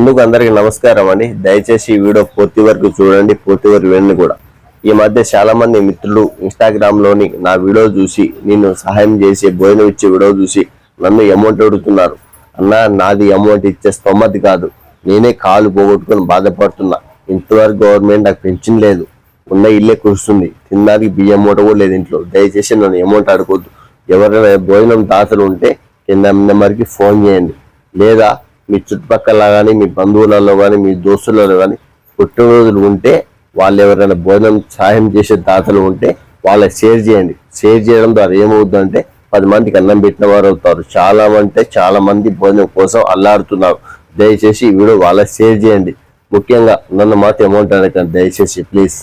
ముందుకు అందరికి నమస్కారం అండి. దయచేసి ఈ వీడియో పూర్తి వరకు చూడండి, పూర్తి వరకు వినండి కూడా. ఈ మధ్య చాలా మంది మిత్రులు ఇన్స్టాగ్రామ్ లోని నా వీడియో చూసి నేను సహాయం చేసి భోజనం ఇచ్చే వీడియో చూసి నన్ను అమౌంట్ అడుగుతున్నారు. అన్న, నాది అమౌంట్ ఇచ్చే స్తోమత కాదు, నేనే కాలు పోగొట్టుకొని బాధపడుతున్నా. ఇంతవరకు గవర్నమెంట్ నాకు పెన్షన్ లేదు, ఉన్న ఇల్లే కూర్చుంది, తినడానికి బియ్యం మూట కూడా లేదు ఇంట్లో. దయచేసి నన్ను అమౌంట్ అడగొద్దు. ఎవరైనా భోజనం దాతలు ఉంటే కింద నెంబర్కి ఫోన్ చేయండి, లేదా మీ చుట్టుపక్కల కానీ మీ బంధువులలో కానీ మీ దోస్తులలో కానీ పుట్టినరోజులు ఉంటే వాళ్ళు ఎవరైనా భోజనం సహాయం చేసే దాతలు ఉంటే వాళ్ళకి షేర్ చేయండి. షేర్ చేయడం ద్వారా ఏమవుతుందంటే 10 మందికి అన్నం పెట్టిన వారు అవుతారు. చాలా మంది భోజనం కోసం అల్లాడుతున్నారు. దయచేసి ఈ వీడియో వాళ్ళకి షేర్ చేయండి. ముఖ్యంగా నన్ను మాత్రం అమౌంట్ అడగండి దయచేసి, ప్లీజ్.